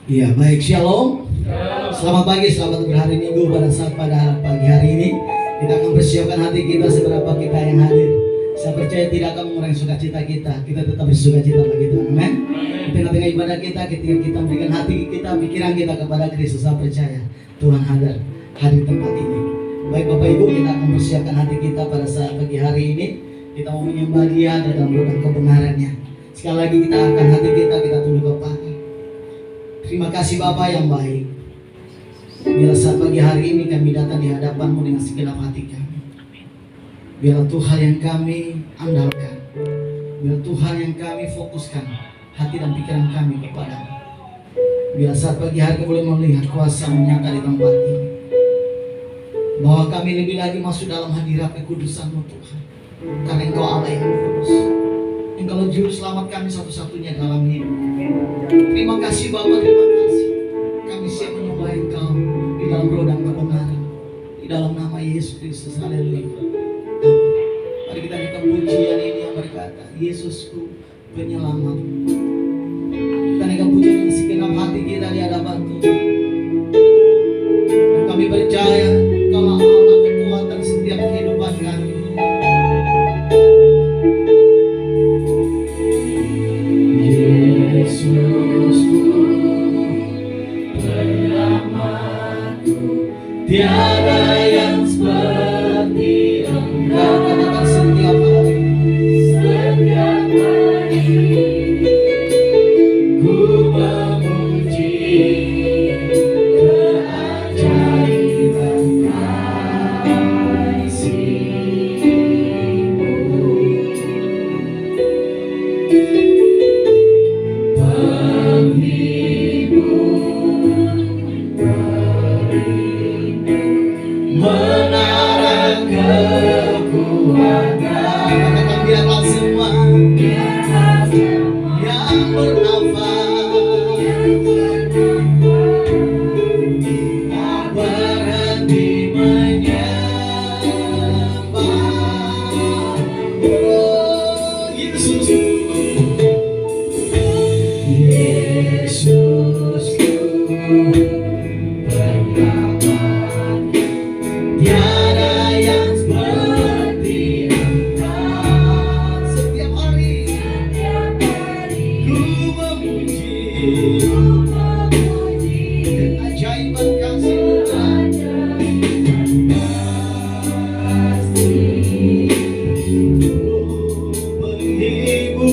Iya, baik, shalom. Selamat pagi, selamat berhari Minggu. Pada pagi hari ini kita akan persiapkan hati kita seberapa kita yang hadir. Saya percaya tidak akan mengurangi sukacita kita. Kita tetap bersukacita bagi Tuhan. Amin. Di tengah-tengah ibadah kita, ketika kita memberikan hati kita, pikiran kita kepada Kristus, saya percaya Tuhan hadir tempat ini. Baik Bapak Ibu, kita akan persiapkan hati kita pada saat pagi hari ini. Kita mau menyembah Dia dalam roh dan kebenarannya. Sekali lagi kita akan hati kita tunduk kepada. Terima kasih Bapa yang baik. Bila saat pagi hari ini kami datang di hadapan-Mu dengan segenap hati kami. Biar Tuhan yang kami andalkan. Biar Tuhan yang kami fokuskan hati dan pikiran kami kepada-Mu. Biar saat pagi hari kami boleh melihat kuasa-Mu nyata di tempat ini. Bahwa kami lebih lagi masuk dalam hadirat kekudusan-Mu Tuhan. Karena Engkau Allah yang kudus. Engkau juru selamat kami satu-satunya dalam hidup. Terima kasih Bapa, terima kasih. Kami siap menyembah Engkau di dalam roh dan kebenaran. Di dalam nama Yesus Kristus. Haleluya. Mari kita nyanyikan pujian ini yang berkata, Yesusku penyelamat. Kita nyanyikan pujian yang segenap hati kita di hadapan Tuhan. Dan kami percaya Engkau Allah kekuatan setiap kehidupan kami. Yesusku penyelamatku, tiada yang seperti Engkau. Katakan setiap hari ku memuji keajaiban menara kekuatan. Katakan biarlah semua yang bernafas tak berhenti menyembah. Oh Yesusku, Yesusku penyelamat, tiada yang seperti Engkau. Setiap hari ku memuji keajaiban kasih-Mu. Penghibur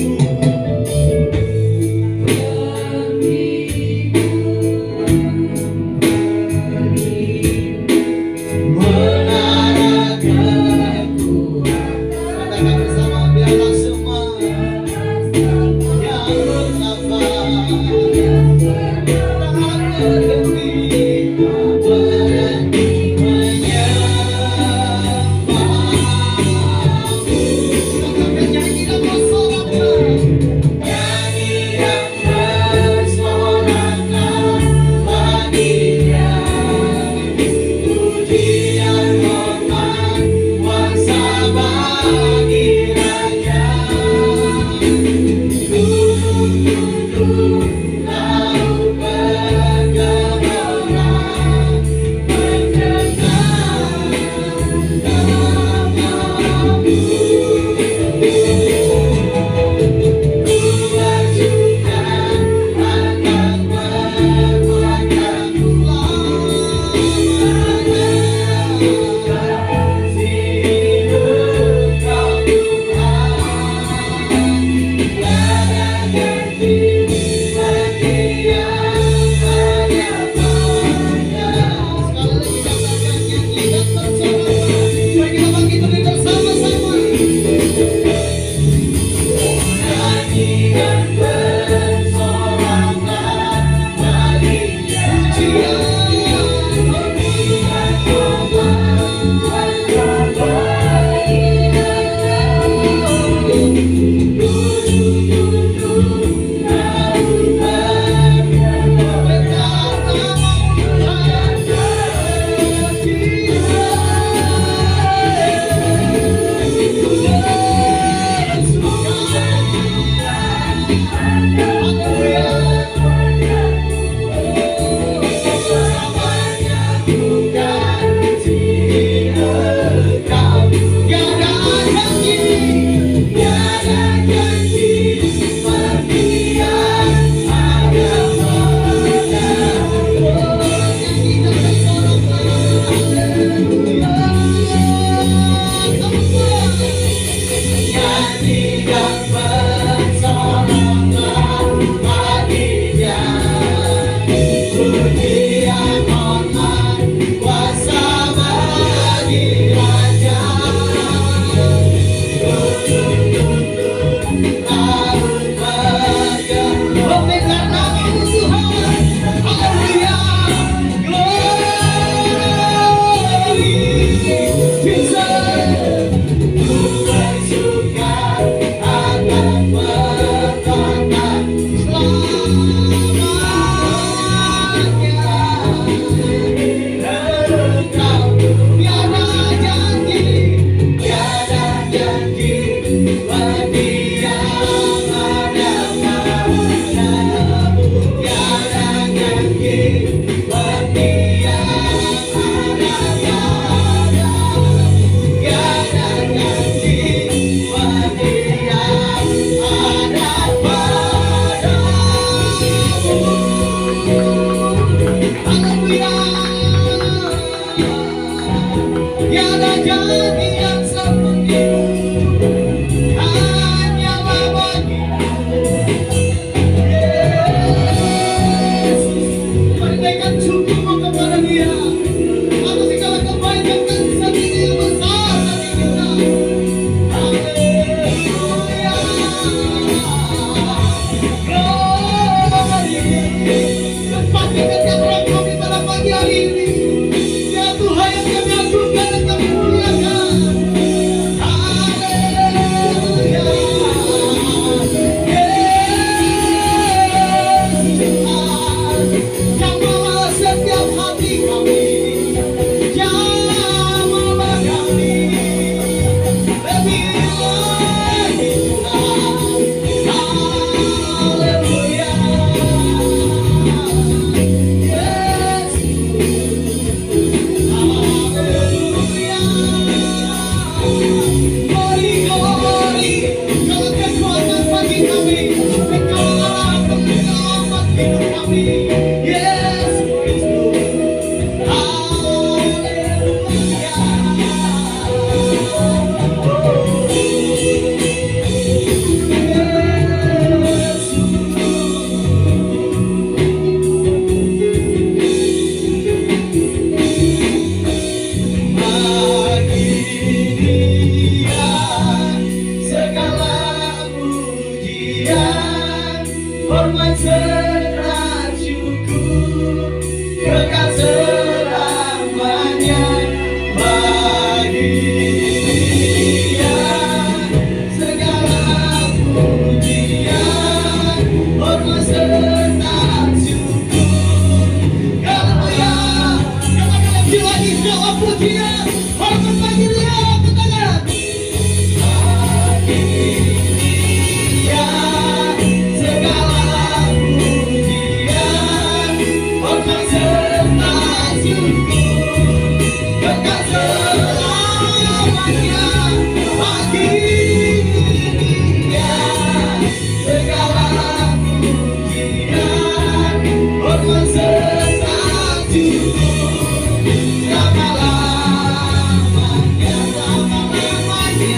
serta syukur kekal selamanya bagi Dia. Segala pujian, hormat serta syukur. Kalau ya, katakan jiwa di segala pujian, hormat bagi Dia, katakan. Bagi Dia segala pujian, hormat serta syukur kekal selamanya bagi Dia. Segala pujian, hormat serta syukur selama-lamanya, selama-lamanya,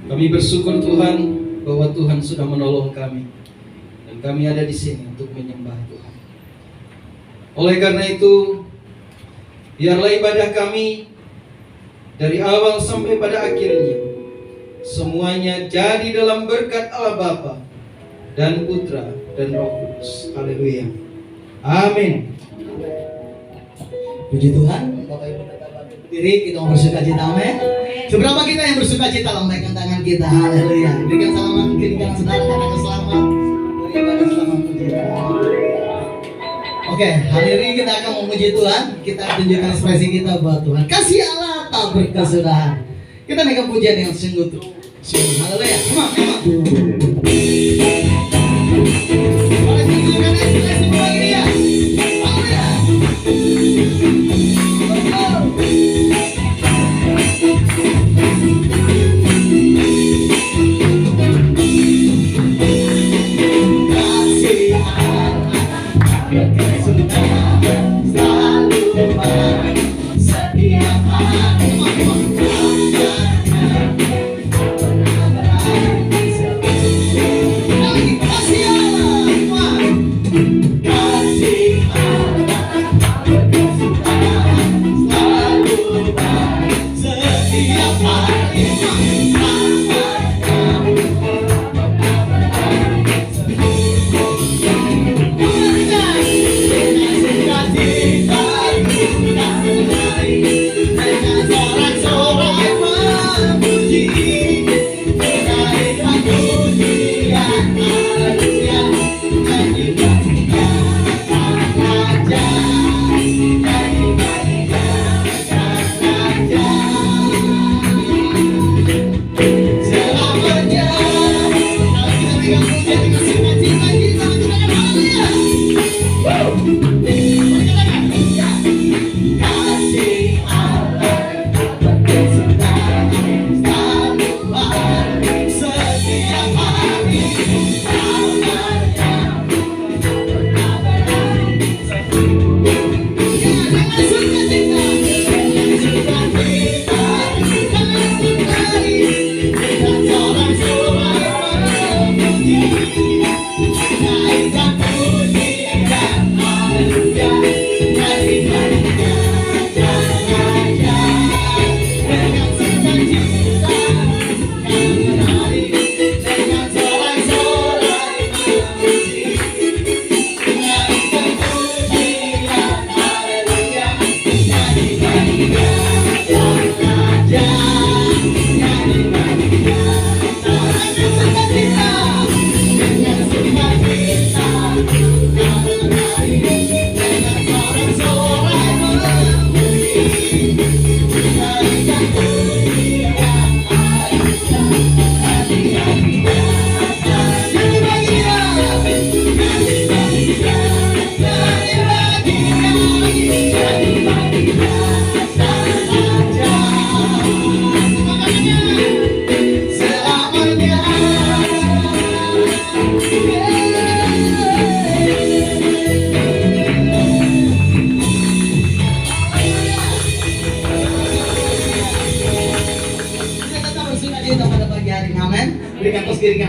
Kami bersyukur Tuhan bahwa Tuhan sudah menolong kami dan kami ada di sini untuk menyembah Tuhan. Oleh karena itu, biarlah ibadah kami dari awal sampai pada akhirnya semuanya jadi dalam berkat Allah Bapa dan Putra dan Roh Kudus. Haleluya. Amin. Puji Tuhan. Bapak Ibu tetap berdiri, kita mau bersuka cita. Amin. Seberapa kita yang bersuka cita, lambaikan tangan kita. Haleluya. Berikan salaman kirimkan saudara katakan selamat. Berikan selamat puji Tuhan. Oke, hari ini kita akan memuji Tuhan. Kita tunjukkan ekspresi kita buat Tuhan. Kasih Allah tak berkesudahan. Kita naikkan pujian yang sungguh. Haleluya. Come on. Mari tunjukkan ekspresi bagi Dia. Haleluya. Setiap hari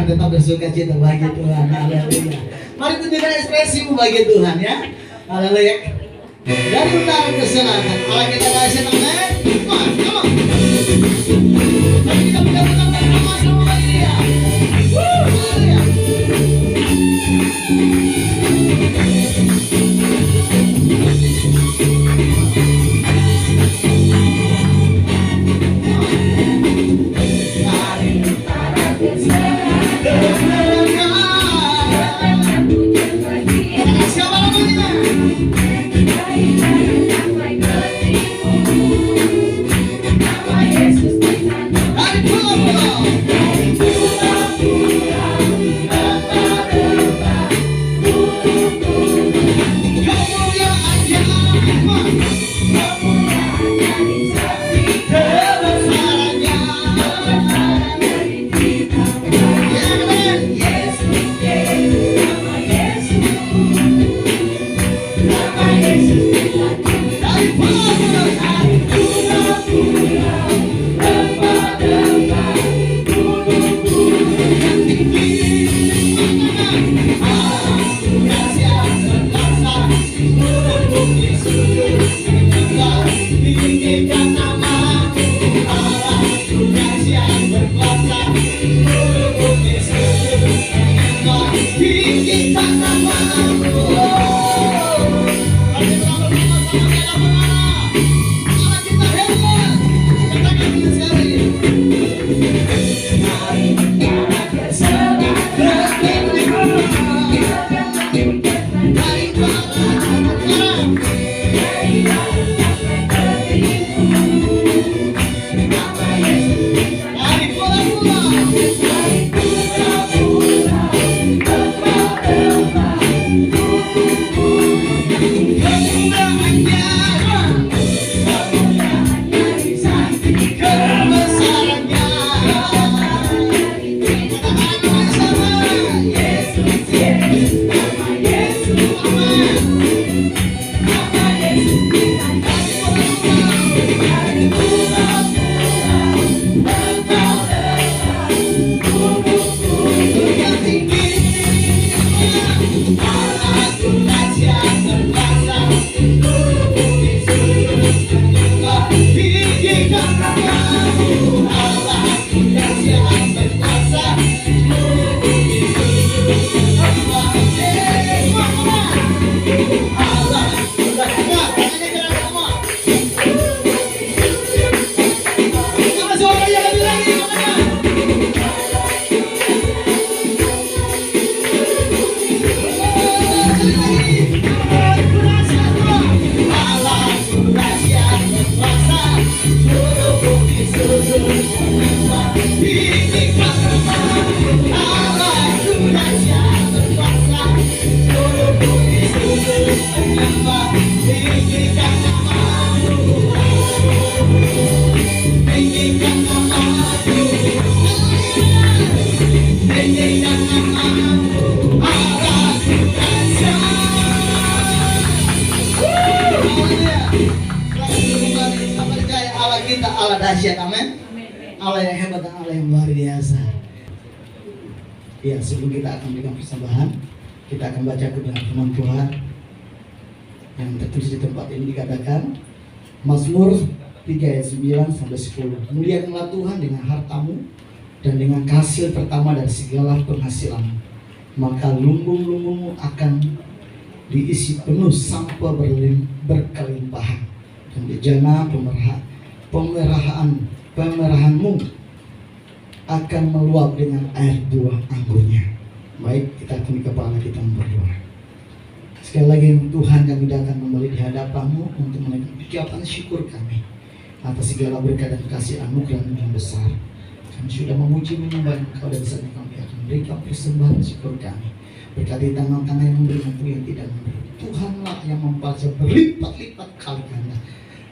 tenang, tetap bersuka cita bagi Tuhan. Haleluya. Mari tunjukkan ekspresimu bagi Tuhan ya. Haleluya. Dari utara ke selatan, Allah kita kasih amin. Come on. Mari kita putar bersama-sama bagi Dia. Haleluya. Kita Allah dahsyat, amin. Allah yang hebat dan Allah yang luar biasa. Ya, sebelum kita akan memberikan persembahan, kita akan baca kebenaran firman Tuhan yang tertulis di tempat ini. Dikatakan Mazmur 3 ayat 9 sampai 10. Muliakanlah Tuhan dengan hartamu dan dengan hasil pertama dari segala penghasilanmu, maka lumbung-lumbungmu akan diisi penuh sampai berkelimpahan, dan bejana pemerahanmu akan meluap dengan air buah anggurnya. Baik, kita tunduk kepala kita berdoa. Sekali lagi Tuhan, kami datang kembali di hadapan-Mu untuk menaikkan ucapan syukur kami atas segala berkat dan kasih anugerah yang besar. Kami sudah memuji menyembah Engkau, dan saat ini kami akan memberikan persembahan syukur kami. Berkati tangan-tangan yang memberi maupun yang tidak memberi. Tuhanlah yang membalas berlipat-lipat kali ganda.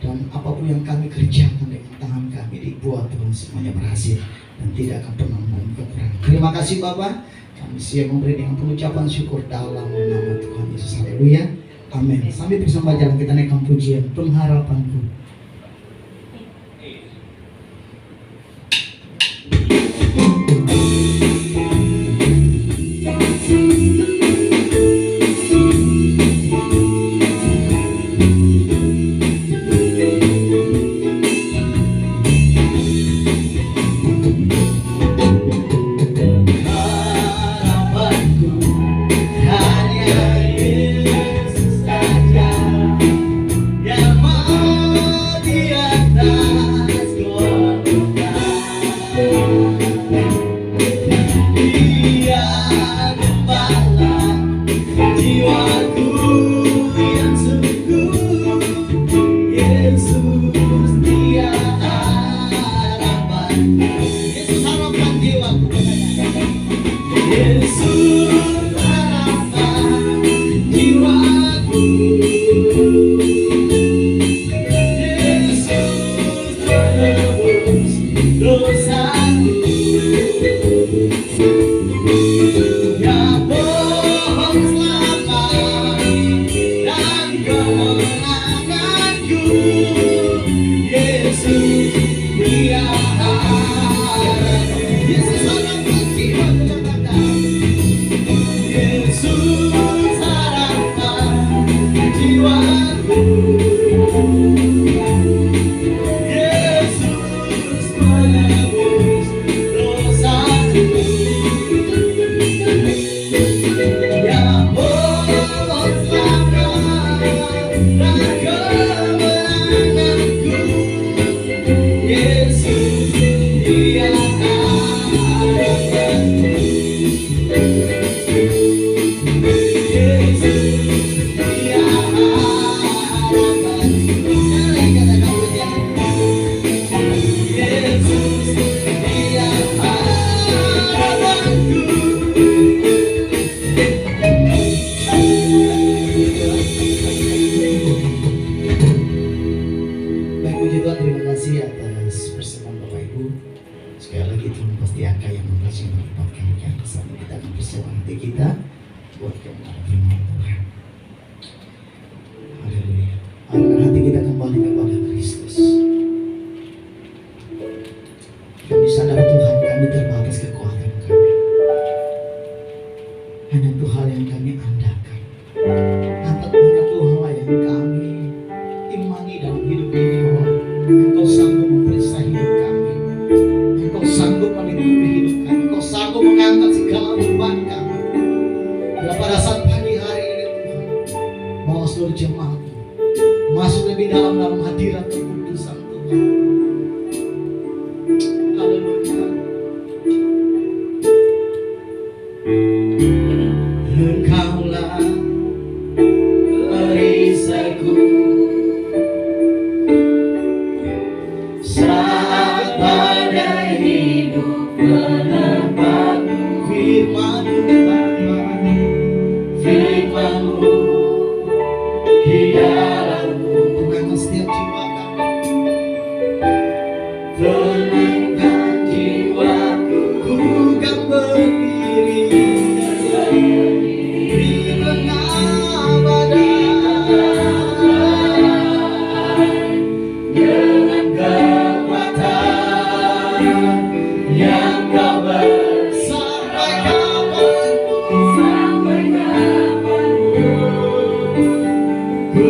Dan apapun yang kami kerjakan dengan tangan kami dibuat Tuhan semuanya berhasil dan tidak akan pernah mengalami kekurangan. Terima kasih Bapak. Kami siap memberi dengan pengucapan syukur dalam nama Tuhan Yesus. Haleluya. Amin. Sambil bersama jalan kita naikkan pujian pengharapanku. Yesus saja yang mau di atas Golgota. Dia gembala jiwaku yang sungguh. Yesus dia harapan. Yesus harapan jiwaku. Yesus harapan jiwaku. Yesus menebus dosaku. Ya pohon selamat dan kemenanganku. Yesus dia harapan. Yesus harapan jiwaku katakan. Yesus harapan jiwaku. Yesus menebus dosaku. Ya pohon selamat dan kemenanganku. Yesus dia harapan. Yesus dia harapan. Yesus dia harapanku. Baik, puji Tuhan, terima kasih atas persembahan Bapak Ibu. Sekali lagi Tuhan pasti akan yang memberkati menyebabkan yang bersama kita akan persiapkan hati kita buat kebenaran firman Tuhan. Haleluya. Arahkan hati kita kembali kepada Kristus. Kami sadar Tuhan kami terbatas kekuatan kami. Hanya Tuhan yang kami andalkan. Angkat hanya Tuhan lah yang kami imani dalam hidup ini bahwa Engkau sanggup memeriksa hidup kami. Engkau sanggup melindungi hidup kami. Engkau sanggup mengangkat segala beban kami. Dan pada saat pagi hari ini Tuhan, bawa seluruh jemaat masuk lebih dalam hadirat kekudusan Tuhan. Haleluya. Engkaulah perisaiku saat badai hidup menerpaku. Firman-Mu Bapa, firman-Mu di dalamku tenangkan setiap jiwa kami. Tenangkan jiwaku, ku kan berdiri di tengah badai dengan kekuatan yang Kau beri. Sampai kapanmu, sampai kapanmu ku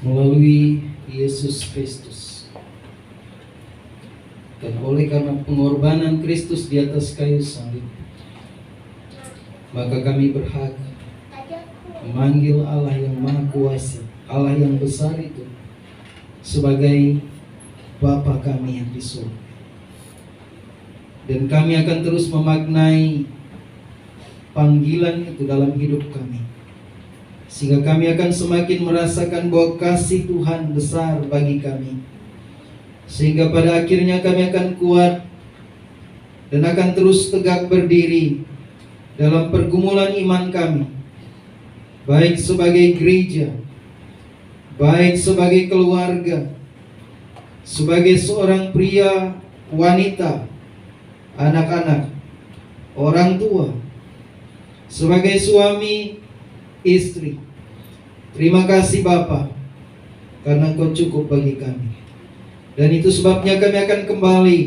melalui Yesus Kristus. Dan oleh karena pengorbanan Kristus di atas kayu salib, maka kami berhak memanggil Allah yang Maha Kuasa, Allah yang besar itu, sebagai Bapa kami yang di surga. Dan kami akan terus memaknai panggilan itu dalam hidup kami, sehingga kami akan semakin merasakan bahwa kasih Tuhan besar bagi kami, sehingga pada akhirnya kami akan kuat dan akan terus tegak berdiri dalam pergumulan iman kami, baik sebagai gereja, baik sebagai keluarga, sebagai seorang pria, wanita, anak-anak, orang tua, sebagai suami, istri. Terima kasih Bapa, karena Engkau cukup bagi kami. Dan itu sebabnya kami akan kembali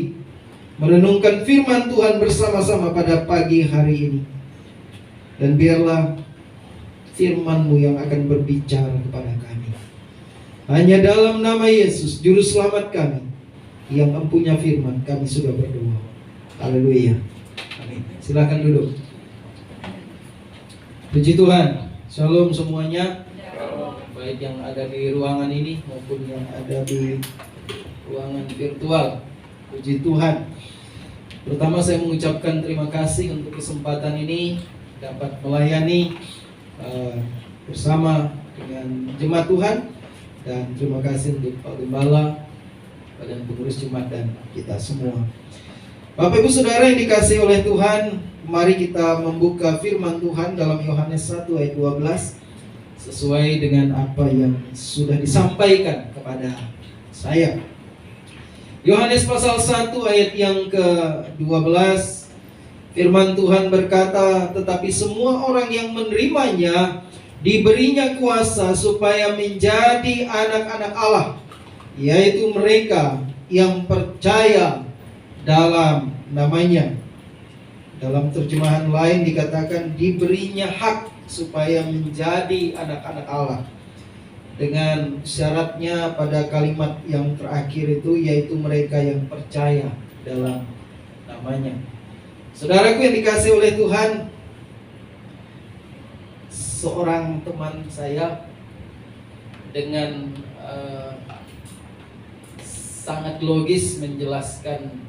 merenungkan firman Tuhan bersama-sama pada pagi hari ini. Dan biarlah firman-Mu yang akan berbicara kepada kami. Hanya dalam nama Yesus, Juru Selamat kami, yang empunya firman, kami sudah berdoa. Haleluya. Amin. Silakan duduk. Puji Tuhan. Shalom semuanya. Baik yang ada di ruangan ini maupun yang ada di ruangan virtual. Puji Tuhan. Pertama saya mengucapkan terima kasih untuk kesempatan ini dapat melayani bersama dengan jemaat Tuhan. Dan terima kasih untuk Pak Gembala, Badan Pengurus Jemaat, dan kita semua. Bapak Ibu Saudara yang dikasihi oleh Tuhan, mari kita membuka firman Tuhan dalam Yohanes 1 ayat 12, sesuai dengan apa yang sudah disampaikan kepada saya. Yohanes pasal 1 ayat yang ke-12, firman Tuhan berkata, tetapi semua orang yang menerimanya diberinya kuasa supaya menjadi anak-anak Allah, yaitu mereka yang percaya dalam namanya. Dalam terjemahan lain dikatakan diberinya hak supaya menjadi anak-anak Allah, dengan syaratnya pada kalimat yang terakhir itu, yaitu mereka yang percaya dalam namanya. Saudaraku yang dikasihi oleh Tuhan, seorang teman saya dengan sangat logis menjelaskan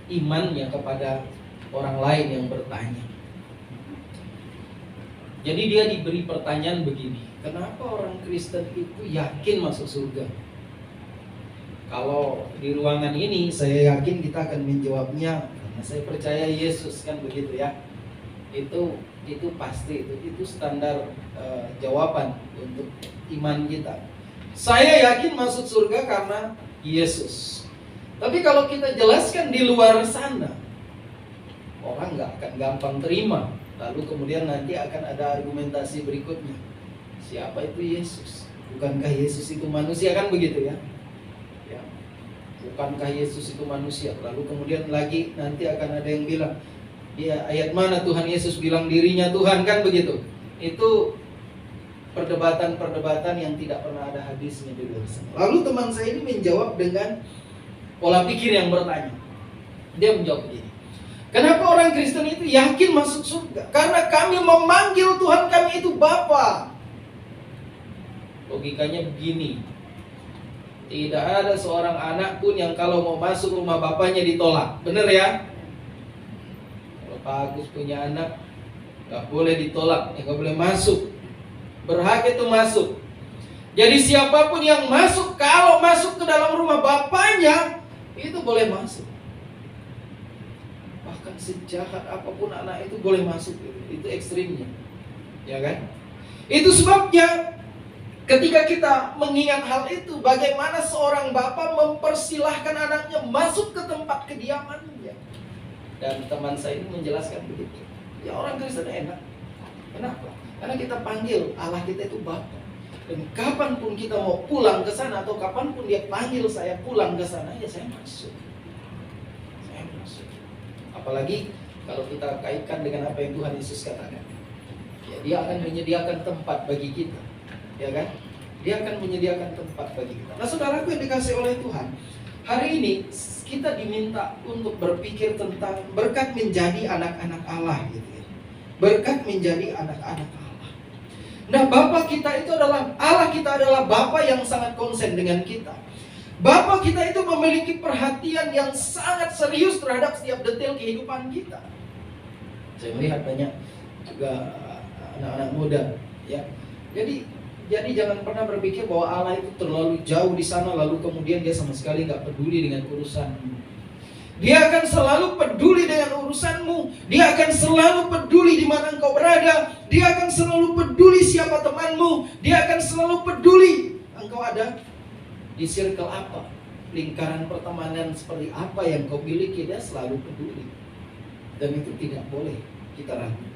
imannya kepada orang lain yang bertanya. Jadi dia diberi pertanyaan begini, kenapa orang Kristen itu yakin masuk surga? Kalau di ruangan ini saya yakin kita akan menjawabnya, karena saya percaya Yesus, kan begitu ya. Itu pasti, itu standar jawaban untuk iman kita. Saya yakin masuk surga karena Yesus. Tapi kalau kita jelaskan di luar sana, orang nggak akan gampang terima. Lalu kemudian nanti akan ada argumentasi berikutnya. Siapa itu Yesus? Bukankah Yesus itu manusia, kan begitu ya? Ya. Bukankah Yesus itu manusia? Lalu kemudian lagi nanti akan ada yang bilang, ya, ayat mana Tuhan Yesus bilang dirinya Tuhan, kan begitu? Itu perdebatan-perdebatan yang tidak pernah ada habisnya di luar sana. Lalu teman saya ini menjawab dengan pola pikir yang bertanya. Dia menjawab begini, kenapa orang Kristen itu yakin masuk surga? Karena kami memanggil Tuhan kami itu Bapa. Logikanya begini, tidak ada seorang anak pun yang kalau mau masuk rumah bapaknya ditolak. Benar ya? Kalau Pak Agus punya anak, gak boleh ditolak, gak boleh masuk. Berhak itu masuk. Jadi siapapun yang masuk, kalau masuk ke dalam rumah bapaknya, itu boleh masuk. Bahkan sejahat apapun anak itu boleh masuk. Itu ekstrimnya, ya kan? Itu sebabnya ketika kita mengingat hal itu, bagaimana seorang bapak mempersilahkan anaknya masuk ke tempat kediamannya. Dan teman saya ini menjelaskan begitu. Ya, orang Kristen enak. Kenapa? Karena kita panggil Allah kita itu Bapa. Dan kapanpun kita mau pulang ke sana, atau kapanpun dia panggil saya pulang ke sana, ya saya masuk. Saya masuk. Apalagi kalau kita kaitkan dengan apa yang Tuhan Yesus katakan. Ya, dia akan menyediakan tempat bagi kita. Ya kan? Dia akan menyediakan tempat bagi kita. Nah, saudaraku yang dikasih oleh Tuhan, hari ini kita diminta untuk berpikir tentang berkat menjadi anak-anak Allah gitu ya. Berkat menjadi anak-anak Allah. Nah, Bapa kita itu adalah Allah, kita adalah Bapa yang sangat konsen dengan kita. Bapa kita itu memiliki perhatian yang sangat serius terhadap setiap detail kehidupan kita. Saya melihat banyak juga anak-anak muda ya. Jadi jangan pernah berpikir bahwa Allah itu terlalu jauh di sana lalu kemudian dia sama sekali nggak peduli dengan urusanmu. Dia akan selalu peduli dengan urusanmu. Dia akan selalu peduli di mana engkau berada. Dia akan selalu peduli siapa temanmu. Dia akan selalu peduli engkau ada di circle apa, lingkaran pertemanan seperti apa yang kau miliki. Dia selalu peduli. Dan itu tidak boleh kita ragukan.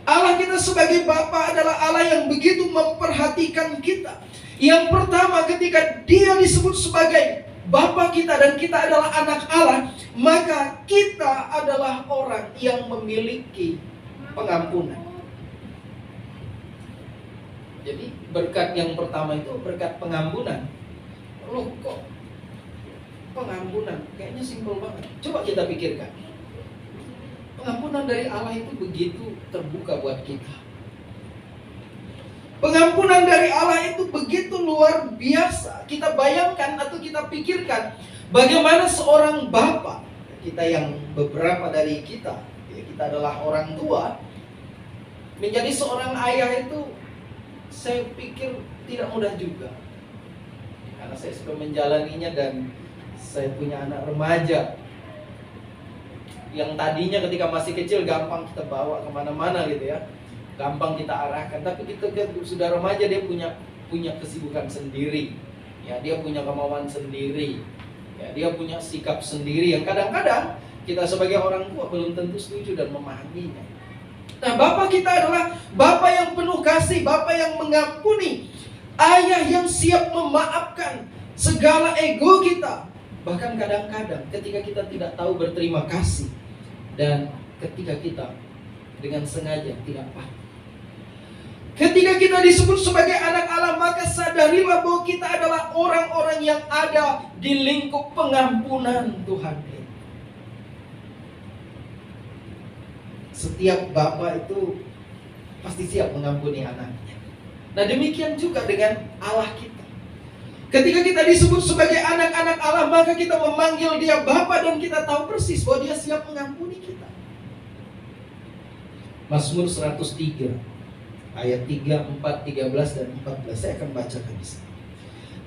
Allah kita sebagai Bapa adalah Allah yang begitu memperhatikan kita. Yang pertama, ketika Dia disebut sebagai Bapa kita dan kita adalah anak Allah, maka kita adalah orang yang memiliki pengampunan. Jadi berkat yang pertama itu berkat pengampunan. Loh kok pengampunan? Kayaknya simpel banget. Coba kita pikirkan. Pengampunan dari Allah itu begitu terbuka buat kita. Pengampunan dari Allah itu begitu luar biasa. Kita bayangkan atau kita pikirkan bagaimana seorang bapa, kita yang beberapa dari kita, ya kita adalah orang tua, menjadi seorang ayah itu saya pikir tidak mudah juga. Karena saya sudah menjalaninya dan saya punya anak remaja yang tadinya ketika masih kecil gampang kita bawa kemana-mana gitu ya, gampang kita arahkan. Tapi ketika sudah remaja dia punya kesibukan sendiri, ya dia punya kemauan sendiri, ya dia punya sikap sendiri yang kadang-kadang kita sebagai orang tua belum tentu setuju dan memahaminya. Nah, Bapa kita adalah Bapa yang penuh kasih, Bapa yang mengampuni, Ayah yang siap memaafkan segala ego kita. Bahkan kadang-kadang ketika kita tidak tahu berterima kasih dan ketika kita dengan sengaja tidak paham. Ketika kita disebut sebagai anak Allah, maka sadarilah bahwa kita adalah orang-orang yang ada di lingkup pengampunan Tuhan. Setiap bapa itu pasti siap mengampuni anaknya. Nah, demikian juga dengan Allah kita. Ketika kita disebut sebagai anak-anak Allah, maka kita memanggil Dia Bapa dan kita tahu persis bahwa Dia siap mengampuni kita. Mazmur 103 ayat 3, 4, 13 dan 14 saya akan bacakan di sini.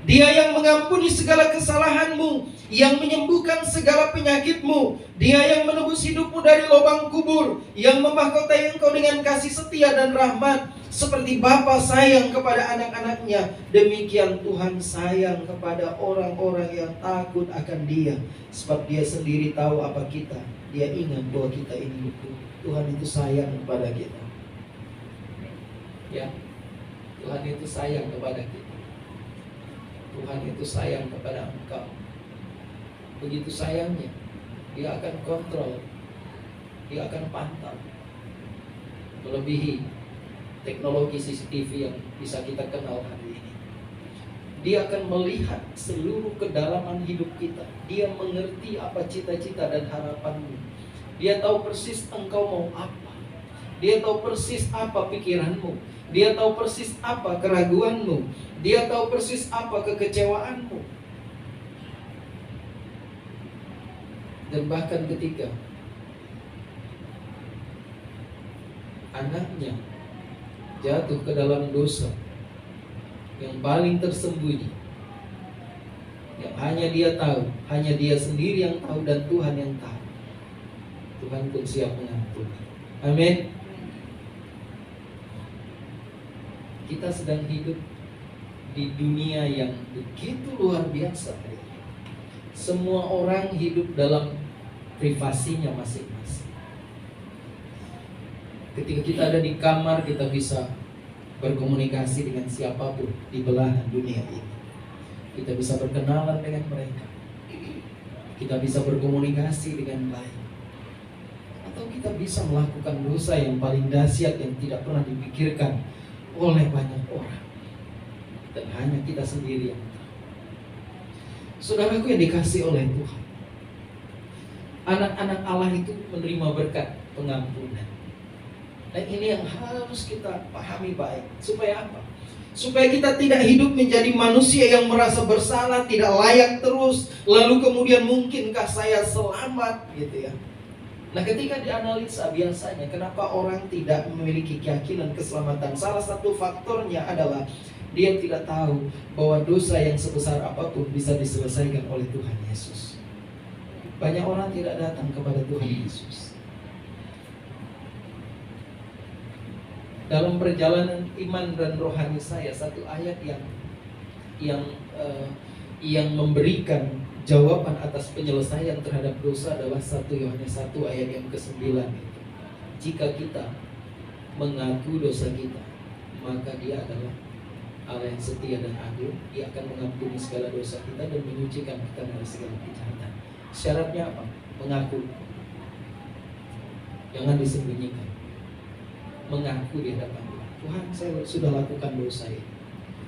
Dia yang mengampuni segala kesalahanmu, yang menyembuhkan segala penyakitmu, Dia yang menebus hidupmu dari lubang kubur, yang memahkotai engkau dengan kasih setia dan rahmat. Seperti Bapa sayang kepada anak-anaknya, demikian Tuhan sayang kepada orang-orang yang takut akan Dia. Sebab Dia sendiri tahu apa kita. Dia ingat bahwa kita ini butuh. Tuhan itu sayang kepada kita. Ya, Tuhan itu sayang kepada kita. Tuhan itu sayang kepada engkau. Begitu sayangnya, Dia akan kontrol, Dia akan pantau. Melebihi teknologi CCTV yang bisa kita kenal hari ini. Dia akan melihat seluruh kedalaman hidup kita. Dia mengerti apa cita-cita dan harapanmu. Dia tahu persis engkau mau apa. Dia tahu persis apa pikiranmu. Dia tahu persis apa keraguanmu. Dia tahu persis apa kekecewaanmu. Dan bahkan ketika anaknya jatuh ke dalam dosa yang paling tersembunyi, yang hanya Dia tahu, hanya Dia sendiri yang tahu dan Tuhan yang tahu, Tuhan pun siap mengampuni. Amin. Kita sedang hidup di dunia yang begitu luar biasa. Semua orang hidup dalam privasinya masing-masing. Ketika kita ada di kamar, kita bisa berkomunikasi dengan siapapun di belahan dunia ini. Kita bisa berkenalan dengan mereka. Kita bisa berkomunikasi dengan baik. Atau kita bisa melakukan dosa yang paling dahsyat yang tidak pernah dipikirkan oleh banyak orang. dan hanya kita sendiri yang tahu. Saudaraku yang dikasih oleh Tuhan, anak-anak Allah itu menerima berkat pengampunan. Dan ini yang harus kita pahami baik. Supaya apa? Supaya kita tidak hidup menjadi manusia yang merasa bersalah, tidak layak terus, lalu kemudian mungkinkah saya selamat gitu ya. Nah, ketika dianalisa biasanya kenapa orang tidak memiliki keyakinan keselamatan, salah satu faktornya adalah dia tidak tahu bahwa dosa yang sebesar apapun bisa diselesaikan oleh Tuhan Yesus. Banyak orang tidak datang kepada Tuhan Yesus. Dalam perjalanan iman dan rohani saya, satu ayat yang memberikan jawaban atas penyelesaian terhadap dosa adalah 1 Yohanes 1 ayat yang ke-9 itu. Jika kita mengaku dosa kita, maka Dia adalah Allah yang setia dan adil. Dia akan mengampuni segala dosa kita dan menyucikan kita dari segala kejahatan. Syaratnya apa? Mengaku. Jangan disembunyikan. Mengaku di hadapan Tuhan. Tuhan, saya sudah lakukan dosa ini.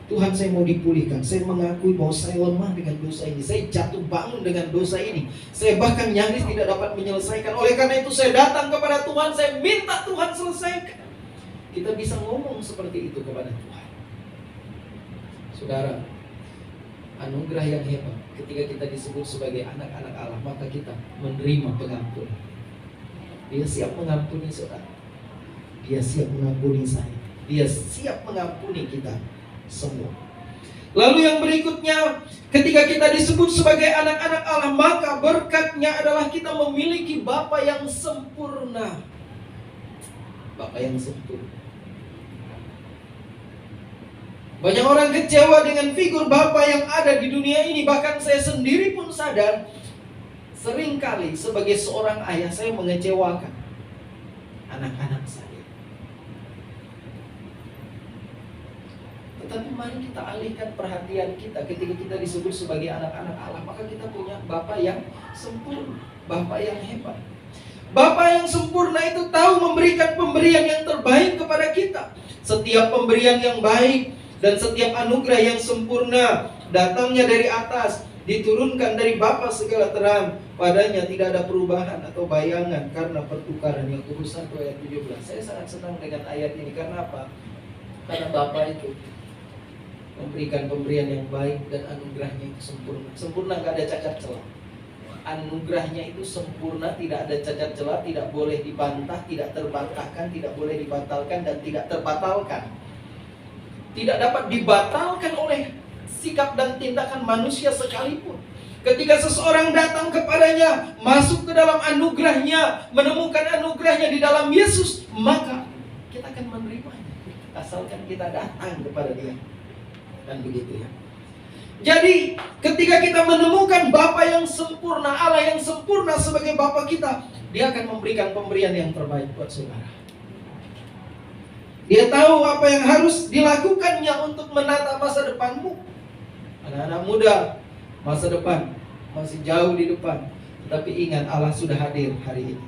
Tuhan, saya mau dipulihkan. Saya mengakui bahwa saya lemah dengan dosa ini. Saya jatuh bangun dengan dosa ini. Saya bahkan nyaris tidak dapat menyelesaikan. Oleh karena itu saya datang kepada Tuhan. Saya minta Tuhan selesaikan. Kita bisa ngomong seperti itu kepada Tuhan. Saudara, anugerah yang hebat ketika kita disebut sebagai anak-anak Allah, maka kita menerima pengampunan. Dia siap mengampuni saudara. Dia siap mengampuni saya. Dia siap mengampuni kita semua. Lalu yang berikutnya, ketika kita disebut sebagai anak-anak Allah, maka berkatnya adalah kita memiliki Bapa yang sempurna. Bapa yang sempurna. Banyak orang kecewa dengan figur Bapa yang ada di dunia ini. Bahkan saya sendiri pun sadar, seringkali sebagai seorang ayah saya mengecewakan anak-anak saya. Tetapi mari kita alihkan perhatian kita ketika kita disebut sebagai anak-anak Allah, maka kita punya Bapa yang sempurna, Bapa yang hebat. Bapa yang sempurna itu tahu memberikan pemberian yang terbaik kepada kita. Setiap pemberian yang baik dan setiap anugerah yang sempurna datangnya dari atas, diturunkan dari Bapa segala terang. Padanya tidak ada perubahan atau bayangan karena pertukaran. Yakobus 1 ayat 17. Saya sangat senang dengan ayat ini. Karena apa? Karena Bapa itu memberikan pemberian yang baik dan anugerahnya itu sempurna. Sempurna, gak ada cacat celah. Anugerahnya itu sempurna, tidak ada cacat celah, tidak boleh dibantah, tidak terbantahkan, tidak boleh dibatalkan dan tidak terbatalkan. Tidak dapat dibatalkan oleh sikap dan tindakan manusia sekalipun. Ketika seseorang datang kepadanya, masuk ke dalam anugerahnya, menemukan anugerahnya di dalam Yesus, maka kita akan menerimanya, asalkan kita datang kepada Dia. Dan begitu ya. Jadi ketika kita menemukan Bapa yang sempurna, Allah yang sempurna sebagai Bapa kita, Dia akan memberikan pemberian yang terbaik buat saudara. Dia tahu apa yang harus dilakukannya untuk menata masa depanmu. Anak-anak muda, masa depan masih jauh di depan. Tetapi ingat, Allah sudah hadir hari ini.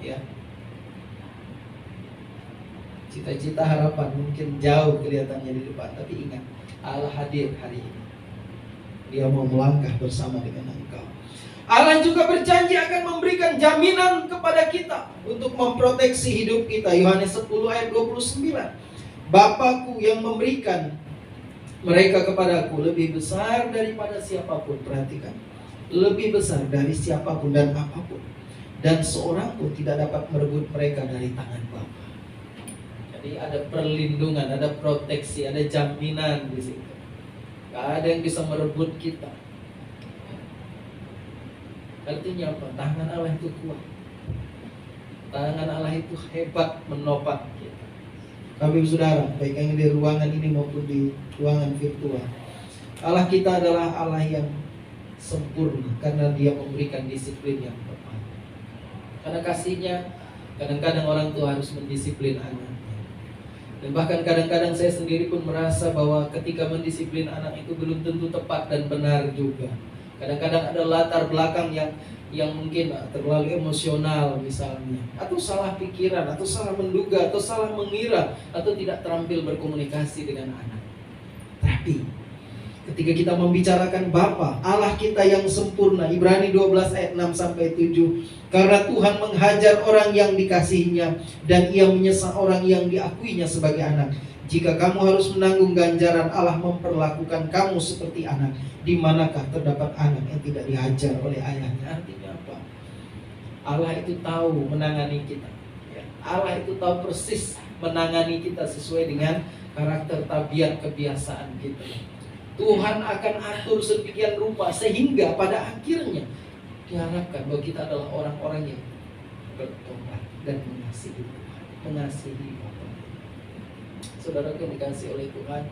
Ya. Cita-cita harapan mungkin jauh kelihatannya di depan, tapi ingat, Allah hadir hari ini. Dia mau melangkah bersama dengan engkau. Allah juga berjanji akan memberikan jaminan kepada kita untuk memproteksi hidup kita. Yohanes 10 ayat 29. Bapakku yang memberikan mereka kepadaku lebih besar daripada siapapun. Perhatikan, lebih besar dari siapapun dan apapun. Dan seorang pun tidak dapat merebut mereka dari tangan Bapa. Jadi ada perlindungan, ada proteksi, ada jaminan di situ. Gak ada yang bisa merebut kita. Artinya apa? Tangan Allah itu kuat. Tangan Allah itu hebat menopang kita. Kami saudara, baik yang di ruangan ini maupun di ruangan virtual, Allah kita adalah Allah yang sempurna karena Dia memberikan disiplin yang tepat. Karena kasihnya, kadang-kadang orang tua harus mendisiplin anak. Dan bahkan kadang-kadang saya sendiri pun merasa bahwa ketika mendisiplin anak itu belum tentu tepat dan benar juga. Kadang-kadang ada latar belakang yang mungkin terlalu emosional misalnya, atau salah pikiran, atau salah menduga, atau salah mengira, atau tidak terampil berkomunikasi dengan anak. Tapi ketika kita membicarakan Bapa, Allah kita yang sempurna, Ibrani 12 ayat 6 sampai 7. Karena Tuhan menghajar orang yang dikasihinya dan Ia menyesal orang yang diakuinya sebagai anak. Jika kamu harus menanggung ganjaran, Allah memperlakukan kamu seperti anak. Di manakah terdapat anak yang tidak dihajar oleh ayahnya? Artinya apa? Allah itu tahu menangani kita. Allah itu tahu persis menangani kita sesuai dengan karakter, tabiat, kebiasaan kita. Tuhan akan atur sedemikian rupa sehingga pada akhirnya diharapkan bahwa kita adalah orang-orang yang bertobat dan mengasihi Tuhan, mengasihi Bapa. Saudara yang dikasihi oleh Tuhan,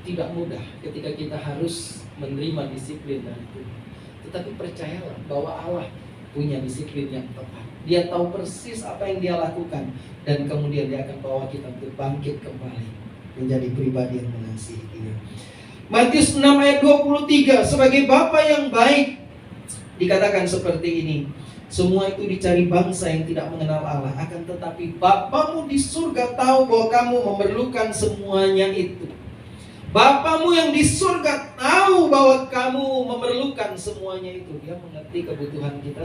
tidak mudah ketika kita harus menerima disiplin dari Tuhan. Tetapi percayalah bahwa Allah punya disiplin yang tepat. Dia tahu persis apa yang Dia lakukan, dan kemudian Dia akan bawa kita untuk bangkit kembali menjadi pribadi yang mengasihi Dia. Matius 6 ayat 23, sebagai Bapa yang baik dikatakan seperti ini. Semua itu dicari bangsa yang tidak mengenal Allah, akan tetapi Bapamu di surga tahu bahwa kamu memerlukan semuanya itu. Bapamu yang di surga tahu bahwa kamu memerlukan semuanya itu. Dia mengerti kebutuhan kita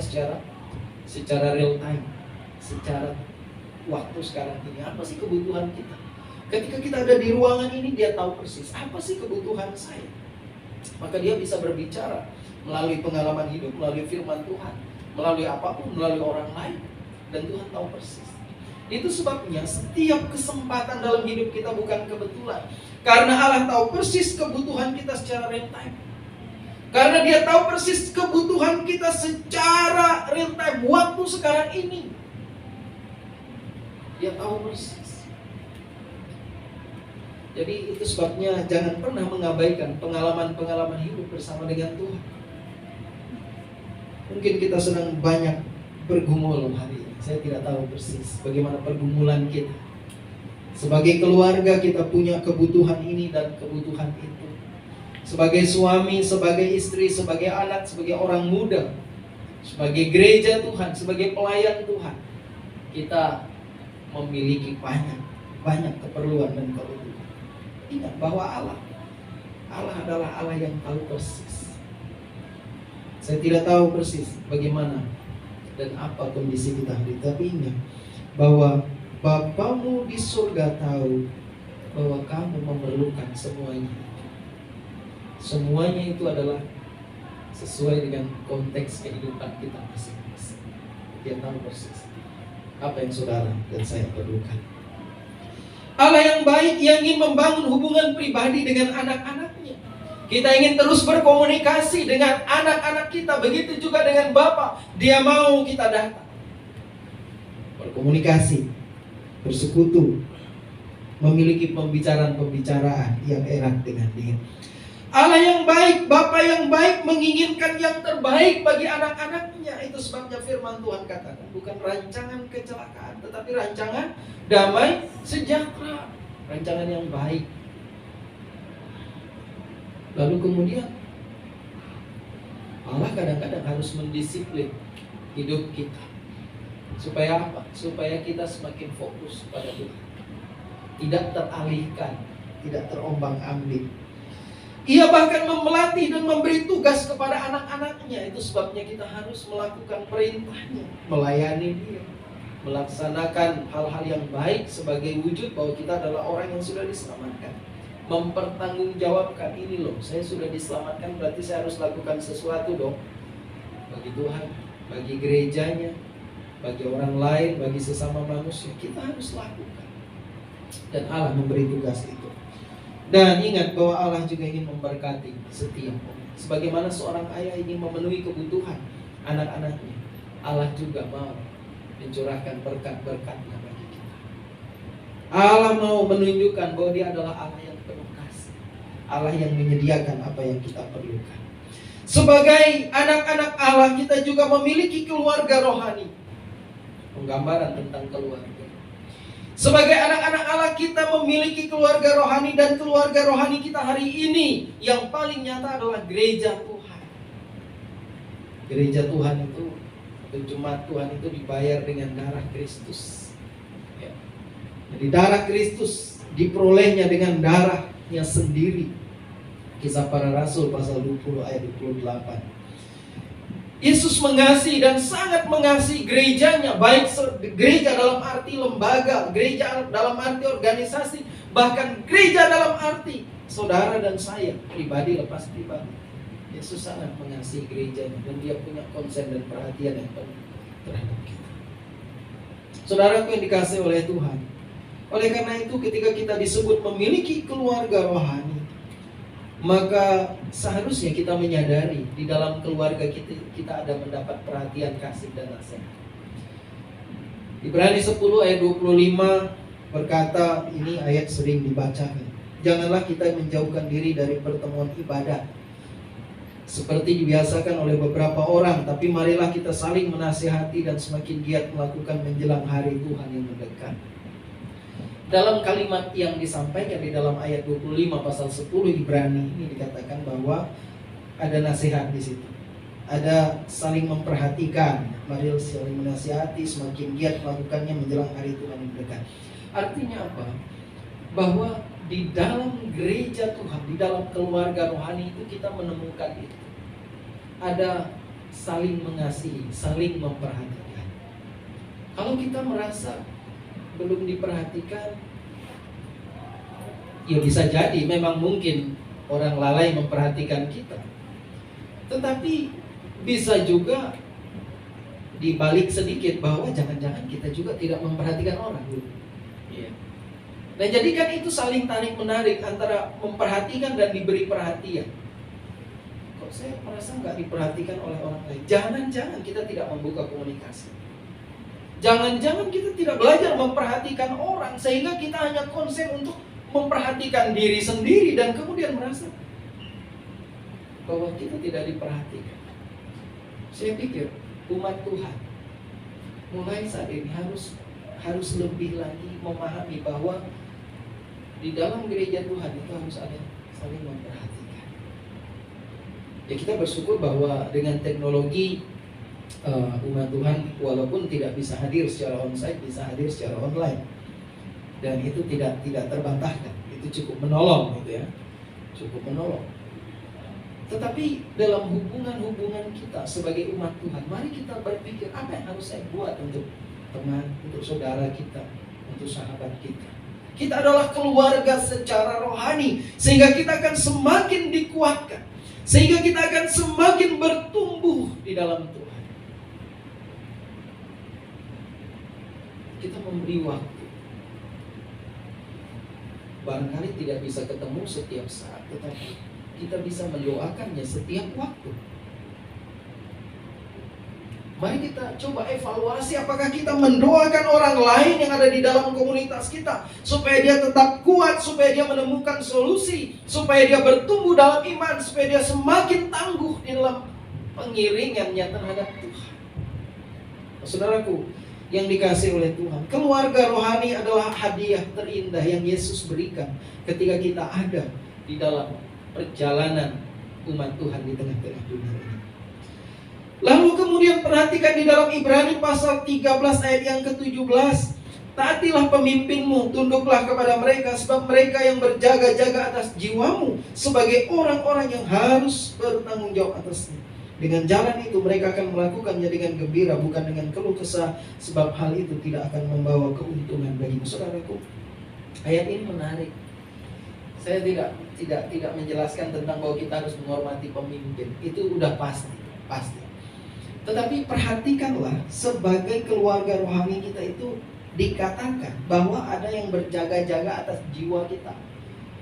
secara real time, secara waktu sekarang ini. Apa sih kebutuhan kita? Ketika kita ada di ruangan ini, Dia tahu persis apa sih kebutuhan saya. Maka Dia bisa berbicara melalui pengalaman hidup, melalui firman Tuhan, melalui apapun, melalui orang lain. Dan Tuhan tahu persis. Itu sebabnya setiap kesempatan dalam hidup kita bukan kebetulan. Karena Allah tahu persis kebutuhan kita secara real time. Karena Dia tahu persis kebutuhan kita secara real time, waktu sekarang ini. Dia tahu persis. Jadi itu sebabnya jangan pernah mengabaikan pengalaman-pengalaman hidup bersama dengan Tuhan. Mungkin kita sedang banyak bergumul hari ini. Saya tidak tahu persis bagaimana pergumulan kita. Sebagai keluarga kita punya kebutuhan ini dan kebutuhan itu. Sebagai suami, sebagai istri, sebagai anak, sebagai orang muda, sebagai gereja Tuhan, sebagai pelayan Tuhan, kita memiliki banyak keperluan dan kebutuhan. Ingat bahwa Allah adalah Allah yang tahu persis. Saya tidak tahu persis bagaimana dan apa kondisi kita hari ini, tapi ingat bahwa Bapamu di surga tahu bahwa kamu memerlukan semuanya. Semuanya itu adalah sesuai dengan konteks kehidupan kita masing-masing. Dia tahu persis apa yang saudara dan saya perlukan. Allah yang baik yang ingin membangun hubungan pribadi dengan anak-anaknya. Kita ingin terus berkomunikasi dengan anak-anak kita. Begitu juga dengan Bapa. Dia mau kita datang, berkomunikasi, bersekutu, memiliki pembicaraan-pembicaraan yang erat dengan Dia. Allah yang baik, Bapa yang baik menginginkan yang terbaik bagi anak-anaknya. Itu sebabnya firman Tuhan katakan, bukan rancangan kecelakaan, tetapi rancangan damai sejahtera. Rancangan yang baik. Lalu kemudian Allah kadang-kadang harus mendisiplin hidup kita. Supaya apa? Supaya kita semakin fokus pada Tuhan, tidak teralihkan, tidak terombang-ambing. Ia bahkan memelatih dan memberi tugas kepada anak-anaknya. Itu sebabnya kita harus melakukan perintahnya, melayani Dia, melaksanakan hal-hal yang baik sebagai wujud bahwa kita adalah orang yang sudah diselamatkan. Mempertanggungjawabkan, ini loh, saya sudah diselamatkan, berarti saya harus lakukan sesuatu dong. Bagi Tuhan, bagi gerejanya, bagi orang lain, bagi sesama manusia, kita harus lakukan. Dan Allah memberi tugas itu. Dan ingat bahwa Allah juga ingin memberkati setiap orang. Sebagaimana seorang ayah ingin memenuhi kebutuhan anak-anaknya, Allah juga mau mencurahkan berkat-berkatnya bagi kita. Allah mau menunjukkan bahwa Dia adalah Allah yang penuh kasih, Allah yang menyediakan apa yang kita perlukan. Sebagai anak-anak Allah, kita juga memiliki keluarga rohani. Penggambaran tentang keluarga. Sebagai anak-anak Allah, kita memiliki keluarga rohani, dan keluarga rohani kita hari ini yang paling nyata adalah gereja Tuhan. Gereja Tuhan itu, jemaat Tuhan itu dibayar dengan darah Kristus. Ya. Jadi darah Kristus diperolehnya dengan darahnya sendiri. Kisah Para Rasul pasal 20 ayat 28. Yesus mengasihi dan sangat mengasihi gerejanya, baik gereja dalam arti lembaga, gereja dalam arti organisasi, bahkan gereja dalam arti saudara dan saya pribadi lepas pribadi. Yesus sangat mengasihi gerejanya dan dia punya konsen dan perhatian yang penuh terhadap kita. Saudaraku yang dikasihi oleh Tuhan, oleh karena itu ketika kita disebut memiliki keluarga rohani, maka seharusnya kita menyadari di dalam keluarga kita ada mendapat perhatian, kasih, dan nasihat. Ibrani 10 ayat 25 berkata, ini ayat sering dibacakan, janganlah kita menjauhkan diri dari pertemuan ibadah seperti dibiasakan oleh beberapa orang, tapi marilah kita saling menasihati dan semakin giat melakukan menjelang hari Tuhan yang mendekat. Dalam kalimat yang disampaikan di dalam ayat 25 pasal 10 Ibrani ini dikatakan bahwa ada nasihat di situ. Ada saling memperhatikan, mari saling menasihati, semakin giat melakukannya menjelang hari Tuhan yang mendekat. Artinya apa? Bahwa di dalam gereja Tuhan, di dalam keluarga rohani itu kita menemukan itu. Ada saling mengasihi, saling memperhatikan. Kalau kita merasa belum diperhatikan, ya bisa jadi memang mungkin orang lalai memperhatikan kita. Tetapi bisa juga dibalik sedikit bahwa jangan-jangan kita juga tidak memperhatikan orang. Iya. Nah, jadikan itu saling tarik menarik antara memperhatikan dan diberi perhatian. Kok saya merasa nggak diperhatikan oleh orang lain? Jangan-jangan kita tidak membuka komunikasi. Jangan-jangan kita tidak belajar memperhatikan orang sehingga kita hanya konsen untuk memperhatikan diri sendiri dan kemudian merasa bahwa kita tidak diperhatikan. Saya pikir umat Tuhan mulai saat ini harus lebih lagi memahami bahwa di dalam gereja Tuhan itu harus ada saling memperhatikan. Ya, kita bersyukur bahwa dengan teknologi umat Tuhan walaupun tidak bisa hadir secara onsite, bisa hadir secara online, dan itu tidak terbantahkan. Itu cukup menolong, gitu ya, cukup menolong. Tetapi dalam hubungan kita sebagai umat Tuhan, mari kita berpikir apa yang harus saya buat untuk teman, untuk saudara kita, untuk sahabat kita. Kita adalah keluarga secara rohani, sehingga kita akan semakin dikuatkan, sehingga kita akan semakin bertumbuh di dalam Tuhan. Kita memberi waktu. Barangkali tidak bisa ketemu setiap saat, tetapi kita bisa mendoakannya setiap waktu. Mari kita coba evaluasi apakah kita mendoakan orang lain yang ada di dalam komunitas kita supaya dia tetap kuat, supaya dia menemukan solusi, supaya dia bertumbuh dalam iman, supaya dia semakin tangguh di dalam pengiringannya terhadap Tuhan. Saudaraku yang dikasihi oleh Tuhan, keluarga rohani adalah hadiah terindah yang Yesus berikan ketika kita ada di dalam perjalanan umat Tuhan di tengah-tengah dunia ini. Lalu kemudian perhatikan di dalam Ibrani pasal 13 ayat yang ke-17. Taatilah pemimpinmu, tunduklah kepada mereka, sebab mereka yang berjaga-jaga atas jiwamu sebagai orang-orang yang harus bertanggung jawab atasnya. Dengan jalan itu mereka akan melakukannya dengan gembira, bukan dengan keluh kesah, sebab hal itu tidak akan membawa keuntungan bagimu. Saudaraku, ayat ini menarik. Saya tidak menjelaskan tentang bahwa kita harus menghormati pemimpin. Itu udah pasti. Tetapi perhatikanlah, sebagai keluarga rohani kita itu dikatakan bahwa ada yang berjaga-jaga atas jiwa kita.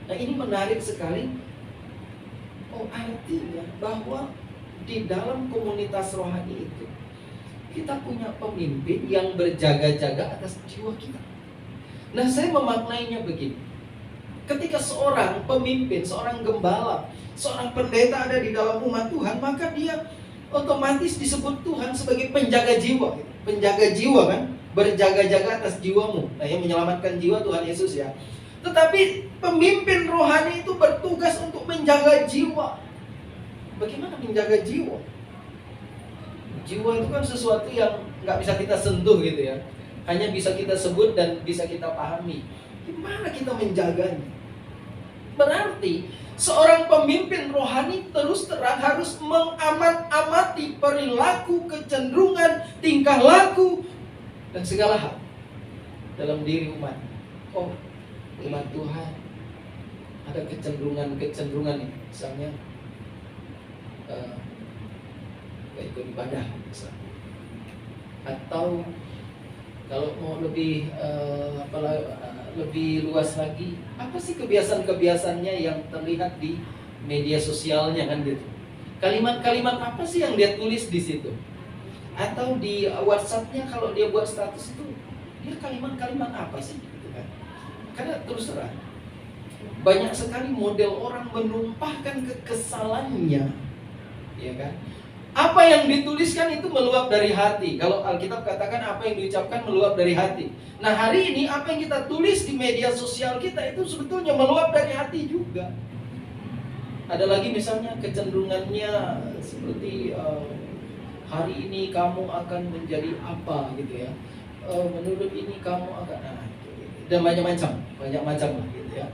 Nah, ini menarik sekali. Oh, artinya bahwa di dalam komunitas rohani itu kita punya pemimpin yang berjaga-jaga atas jiwa kita. Nah, saya memaknainya begini. Ketika seorang pemimpin, seorang gembala, seorang pendeta ada di dalam umat Tuhan, maka dia otomatis disebut Tuhan sebagai penjaga jiwa. Penjaga jiwa kan, berjaga-jaga atas jiwamu. Nah, yang menyelamatkan jiwa Tuhan Yesus ya. Tetapi pemimpin rohani itu bertugas untuk menjaga jiwa. Bagaimana menjaga jiwa? Jiwa itu kan sesuatu yang nggak bisa kita sentuh gitu ya. Hanya bisa kita sebut dan bisa kita pahami. Gimana kita menjaganya? Berarti seorang pemimpin rohani terus terang harus mengamati perilaku, kecenderungan, tingkah laku, dan segala hal dalam diri umat. Oh, umat Tuhan ada kecenderungan nih, misalnya gak ikut ibadah misalnya. Atau kalau mau lebih lebih luas lagi, apa sih kebiasaan-kebiasaannya yang terlihat di media sosialnya kan gitu. Kalimat-kalimat apa sih yang dia tulis di situ? Atau di WhatsApp-nya kalau dia buat status itu, dia kalimat-kalimat apa sih gitu kan. Karena terus terang banyak sekali model orang menumpahkan kekesalannya, ya kan? Apa yang dituliskan itu meluap dari hati. Kalau Alkitab katakan apa yang diucapkan meluap dari hati. Nah, hari ini apa yang kita tulis di media sosial kita itu sebetulnya meluap dari hati juga. Ada lagi misalnya kecenderungannya seperti hari ini kamu akan menjadi apa gitu ya. Menurut ini kamu akan dan banyak macam lah gitu ya.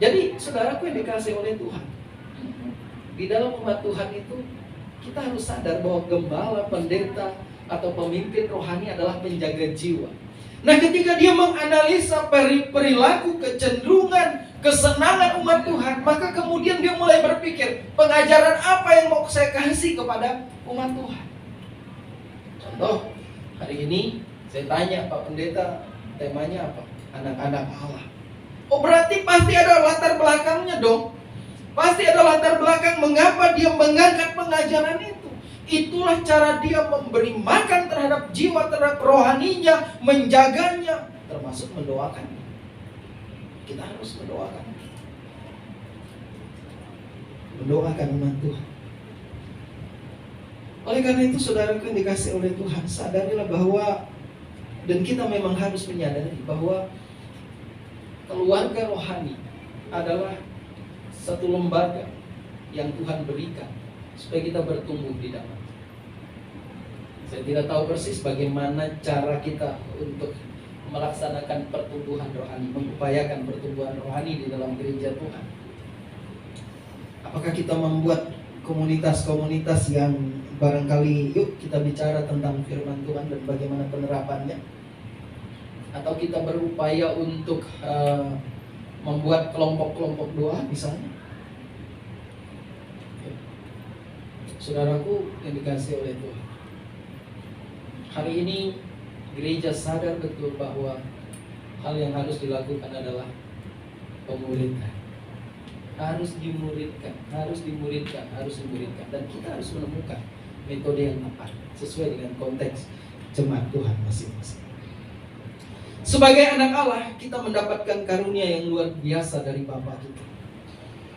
Jadi saudaraku yang dikasihi oleh Tuhan, di dalam umat Tuhan itu kita harus sadar bahwa gembala, pendeta, atau pemimpin rohani adalah penjaga jiwa. Nah, ketika dia menganalisa perilaku, kecenderungan, kesenangan umat Tuhan, maka kemudian dia mulai berpikir, pengajaran apa yang mau saya kasih kepada umat Tuhan. Contoh, hari ini saya tanya Pak Pendeta, temanya apa? Anak-anak Allah. Oh, berarti pasti ada latar belakangnya dong. Pasti ada latar belakang mengapa dia mengangkat pengajaran itu. Itulah cara dia memberi makan terhadap jiwa, terhadap rohaninya, menjaganya, termasuk mendoakan. Kita harus mendoakan. Mendoakan umat Tuhan. Oleh karena itu saudaraku yang dikasih oleh Tuhan, sadarilah bahwa, dan kita memang harus menyadari bahwa keluarga rohani adalah satu lembaga yang Tuhan berikan supaya kita bertumbuh di dalam. Saya tidak tahu persis bagaimana cara kita untuk melaksanakan pertumbuhan rohani, mengupayakan pertumbuhan rohani di dalam gereja Tuhan. Apakah kita membuat komunitas-komunitas yang barangkali yuk kita bicara tentang firman Tuhan dan bagaimana penerapannya? Atau kita berupaya untuk membuat kelompok-kelompok doa misalnya? Saudaraku yang dikasihi oleh Tuhan, hari ini gereja sadar betul bahwa hal yang harus dilakukan adalah pemuridan. Harus dimuridkan. Dan kita harus menemukan metode yang tepat sesuai dengan konteks jemaat Tuhan masing-masing. Sebagai anak Allah, kita mendapatkan karunia yang luar biasa dari Bapa kita.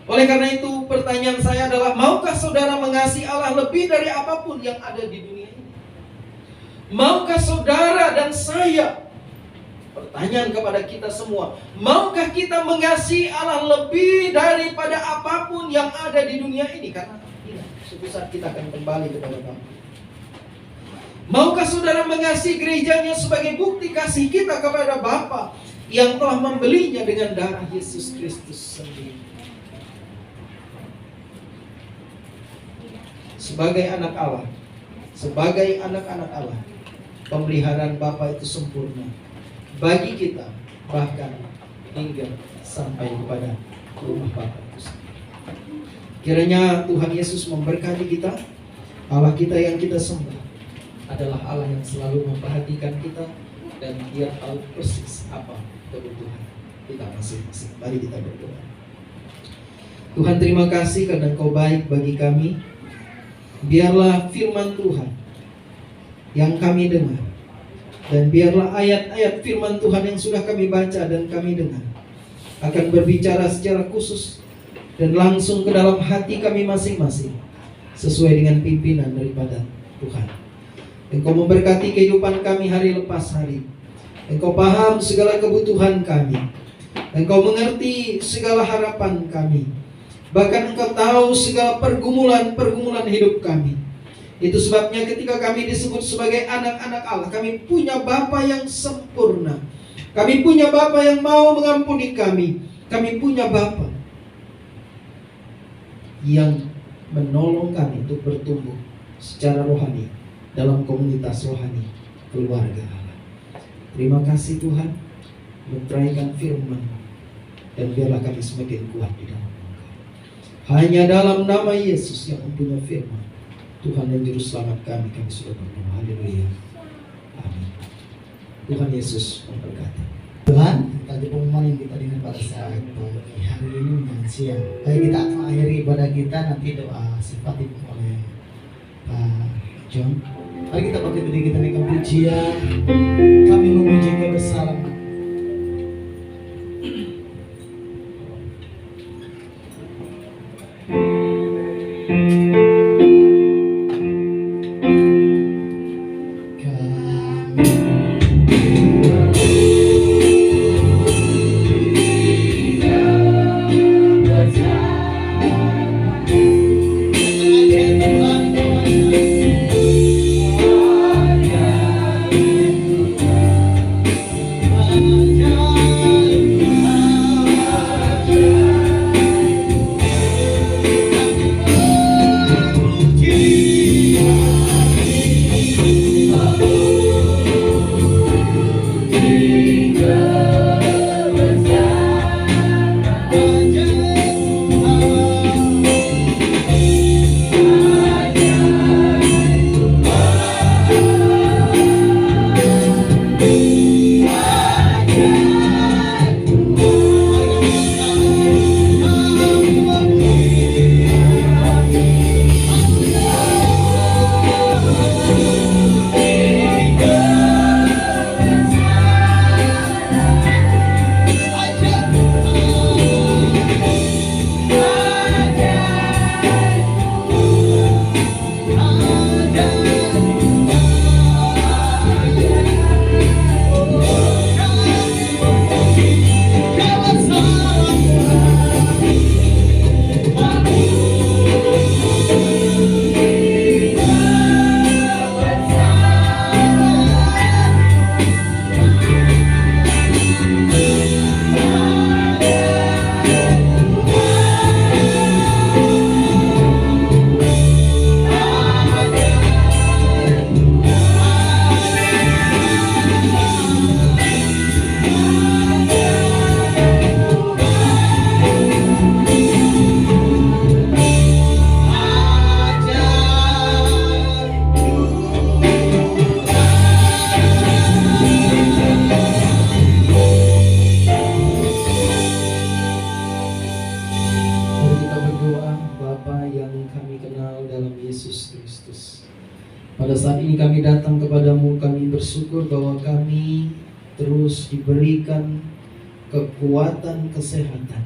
Oleh karena itu, pertanyaan saya adalah, maukah saudara mengasihi Allah lebih dari apapun yang ada di dunia ini? Maukah saudara dan saya, pertanyaan kepada kita semua, maukah kita mengasihi Allah lebih daripada apapun yang ada di dunia ini? Karena suatu saat kita akan kembali kepada Bapa. Maukah saudara mengasihi gerejanya sebagai bukti kasih kita kepada Bapa yang telah membelinya dengan darah Yesus Kristus sendiri? Sebagai anak Allah, sebagai anak-anak Allah, pemeliharaan Bapa itu sempurna bagi kita, bahkan hingga sampai kepada rumah Bapa itu sendiri. Kiranya Tuhan Yesus memberkati kita. Allah kita yang kita sembah adalah Allah yang selalu memperhatikan kita, dan Dia tahu persis apa kebutuhan kita masing-masing. Mari kita berdoa. Tuhan, terima kasih karena Engkau baik bagi kami. Biarlah firman Tuhan yang kami dengar, dan biarlah ayat-ayat firman Tuhan yang sudah kami baca dan kami dengar akan berbicara secara khusus dan langsung ke dalam hati kami masing-masing, sesuai dengan pimpinan daripada Tuhan. Engkau memberkati kehidupan kami hari lepas hari. Engkau paham segala kebutuhan kami. Engkau mengerti segala harapan kami. Bahkan Engkau tahu segala pergumulan hidup kami. Itu sebabnya ketika kami disebut sebagai anak-anak Allah, kami punya Bapa yang sempurna, Kami punya Bapa yang mau mengampuni kami. Kami punya Bapa yang menolong kami untuk bertumbuh secara rohani dalam komunitas rohani keluarga Allah. Terima kasih Tuhan, meneraikan firman, dan biarlah kami semakin kuat di dalam Engkau. Hanya dalam nama Yesus yang mempunyai firman, Tuhan dan Juru Selamat kami sudah berdoa. Haleluya. Amin. Tuhan Yesus memberkati. Tuhan, tadi pengumuman yang kita dengar pada saat pagi hari ini dan siang. Baik, kita akan akhiri ibadah kita, nanti doa sifat oleh Pak John. Mari kita pakai diri kita naikkan pujian. Kami memuji kebesaran. Pada saat ini kami datang kepadamu, kami bersyukur bahwa kami terus diberikan kekuatan kesehatan.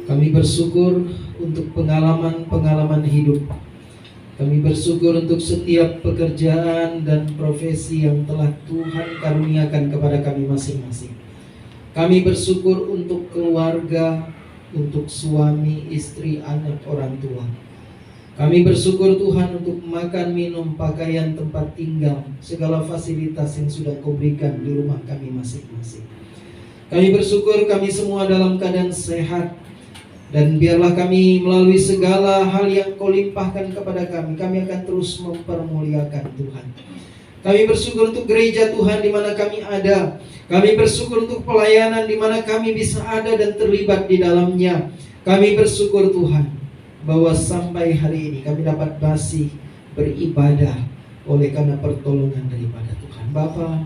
Kami bersyukur untuk pengalaman-pengalaman hidup. Kami bersyukur untuk setiap pekerjaan dan profesi yang telah Tuhan karuniakan kepada kami masing-masing. Kami bersyukur untuk keluarga, untuk suami, istri, anak, orang tua. Kami bersyukur Tuhan untuk makan, minum, pakaian, tempat tinggal, segala fasilitas yang sudah Kau berikan di rumah kami masing-masing. Kami bersyukur kami semua dalam keadaan sehat. Dan biarlah kami melalui segala hal yang Kau limpahkan kepada kami akan terus mempermuliakan Tuhan. Kami bersyukur untuk gereja Tuhan di mana kami ada. Kami bersyukur untuk pelayanan di mana kami bisa ada dan terlibat di dalamnya. Kami bersyukur Tuhan bahwa sampai hari ini kami dapat masih beribadah oleh karena pertolongan daripada Tuhan. Bapa,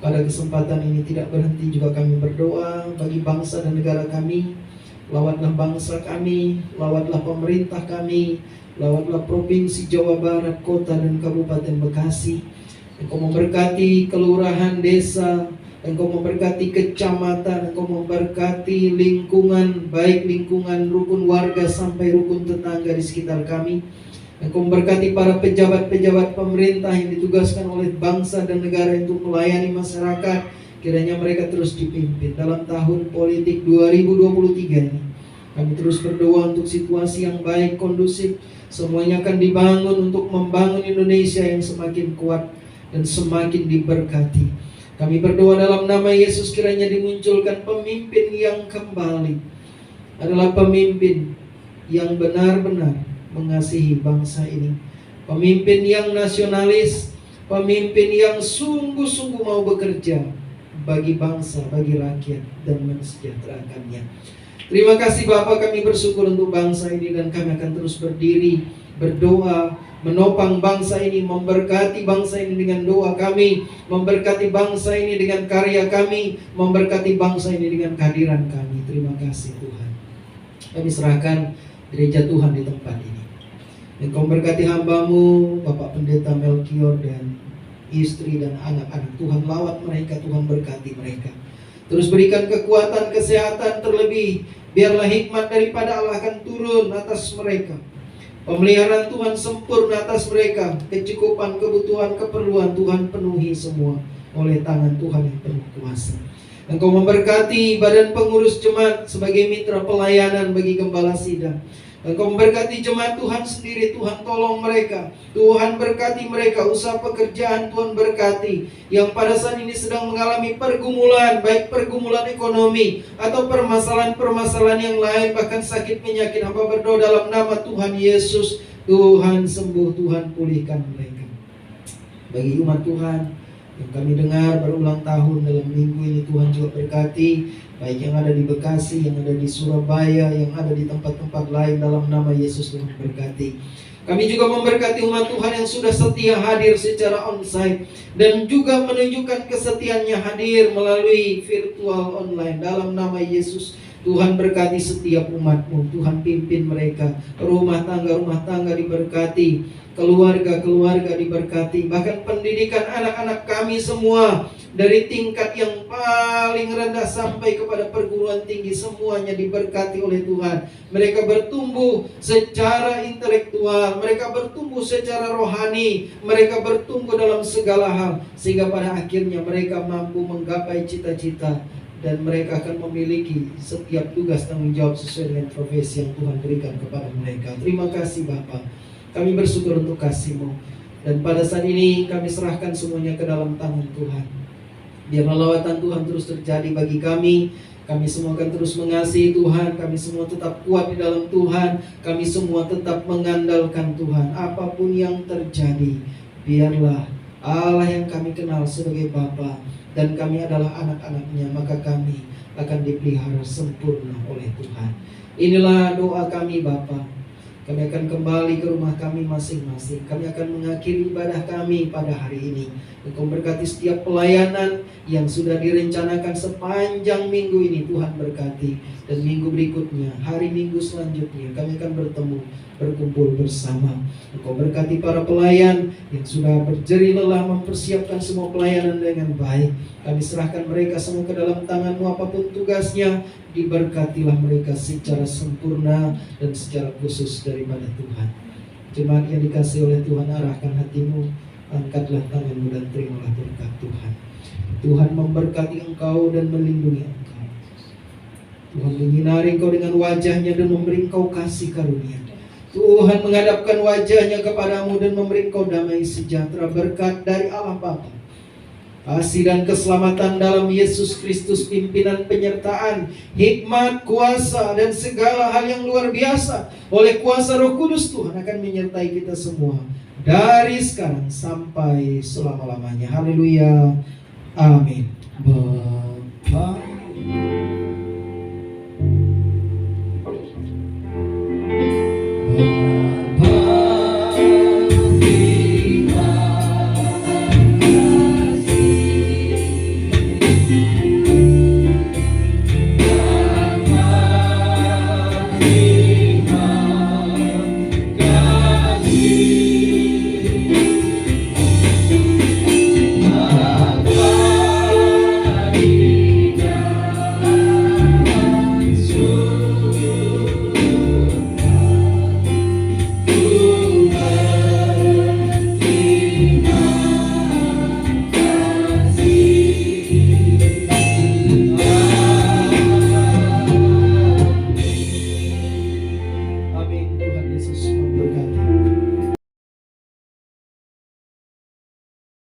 pada kesempatan ini tidak berhenti juga kami berdoa bagi bangsa dan negara kami. Lawatlah bangsa kami, lawatlah pemerintah kami, lawatlah Provinsi Jawa Barat, Kota dan Kabupaten Bekasi. Engkau memberkati kelurahan, desa, Engkau memberkati kecamatan, Engkau memberkati lingkungan, baik lingkungan rukun warga sampai rukun tetangga di sekitar kami. Engkau memberkati para pejabat-pejabat pemerintah yang ditugaskan oleh bangsa dan negara untuk melayani masyarakat. Kiranya mereka terus dipimpin dalam tahun politik 2023 ini. Kami terus berdoa untuk situasi yang baik, kondusif. Semuanya akan dibangun untuk membangun Indonesia yang semakin kuat dan semakin diberkati. Kami berdoa dalam nama Yesus, kiranya dimunculkan pemimpin yang kembali adalah pemimpin yang benar-benar mengasihi bangsa ini. Pemimpin yang nasionalis, pemimpin yang sungguh-sungguh mau bekerja bagi bangsa, bagi rakyat, dan mensejahterakannya. Terima kasih Bapa, kami bersyukur untuk bangsa ini, dan kami akan terus berdiri, berdoa, menopang bangsa ini, memberkati bangsa ini dengan doa kami, memberkati bangsa ini dengan karya kami, memberkati bangsa ini dengan kehadiran kami. Terima kasih Tuhan. Kami serahkan gereja Tuhan di tempat ini. Dan Kau berkati hamba-Mu, Bapak Pendeta Melkior dan istri dan anak-anak. Tuhan lawat mereka, Tuhan berkati mereka. Terus berikan kekuatan, kesehatan, terlebih biarlah hikmat daripada Allah akan turun atas mereka. Pemeliharaan Tuhan sempurna atas mereka. Kecukupan, kebutuhan, keperluan Tuhan penuhi semua oleh tangan Tuhan yang penuh kuasa. Engkau memberkati badan pengurus jemaat sebagai mitra pelayanan bagi gembala sidang. Engkau memberkati jemaat Tuhan sendiri. Tuhan tolong mereka, Tuhan berkati mereka. Usaha pekerjaan Tuhan berkati, yang pada saat ini sedang mengalami pergumulan, baik pergumulan ekonomi atau permasalahan-permasalahan yang lain, bahkan sakit penyakit. Hamba berdoa dalam nama Tuhan Yesus, Tuhan sembuh, Tuhan pulihkan mereka. Bagi umat Tuhan yang kami dengar berulang tahun dalam minggu ini, Tuhan juga berkati, baik yang ada di Bekasi, yang ada di Surabaya, yang ada di tempat-tempat lain. Dalam nama Yesus Tuhan berkati. Kami juga memberkati umat Tuhan yang sudah setia hadir secara onsite, dan juga menunjukkan kesetiaannya hadir melalui virtual online. Dalam nama Yesus, Tuhan berkati setiap umat-Mu. Tuhan pimpin mereka, rumah tangga diberkati, keluarga diberkati, bahkan pendidikan anak-anak kami semua, dari tingkat yang paling rendah sampai kepada perguruan tinggi, semuanya diberkati oleh Tuhan. Mereka bertumbuh secara intelektual, mereka bertumbuh secara rohani, mereka bertumbuh dalam segala hal, sehingga pada akhirnya mereka mampu menggapai cita-cita, dan mereka akan memiliki setiap tugas tanggung jawab sesuai dengan profesi yang Tuhan berikan kepada mereka. Terima kasih Bapa. Kami bersyukur untuk kasih-Mu, dan pada saat ini kami serahkan semuanya ke dalam tangan Tuhan. Biarlah lawatan Tuhan terus terjadi bagi kami. Kami semua akan terus mengasihi Tuhan. Kami semua tetap kuat di dalam Tuhan. Kami semua tetap mengandalkan Tuhan. Apapun yang terjadi, biarlah Allah yang kami kenal sebagai Bapa, dan kami adalah anak-anak-Nya, maka kami akan dipelihara sempurna oleh Tuhan. Inilah doa kami Bapa. Kami akan kembali ke rumah kami masing-masing. Kami akan mengakhiri ibadah kami pada hari ini. Engkau berkati setiap pelayanan yang sudah direncanakan sepanjang minggu ini. Tuhan berkati. Dan minggu berikutnya, hari Minggu selanjutnya, kami akan bertemu, berkumpul bersama. Engkau berkati para pelayan yang sudah berjerih lelah mempersiapkan semua pelayanan dengan baik. Kami serahkan mereka semua ke dalam tangan-Mu. Apapun tugasnya, diberkatilah mereka secara sempurna dan secara khusus daripada Tuhan. Jemaat yang dikasihi oleh Tuhan, arahkan hatimu, angkatlah tanganmu, dan terimalah berkat Tuhan. Tuhan memberkati engkau dan melindungi engkau. Tuhan menyinari engkau dengan wajah-Nya dan memberi engkau kasih karunia. Tuhan menghadapkan wajah-Nya kepadamu dan memberi engkau damai sejahtera. Berkat dari Allah Bapa, kasih dan keselamatan dalam Yesus Kristus, pimpinan, penyertaan, hikmat, kuasa, dan segala hal yang luar biasa oleh kuasa Roh Kudus Tuhan akan menyertai kita semua dari sekarang sampai selama-lamanya. Haleluya. Amin. Bapa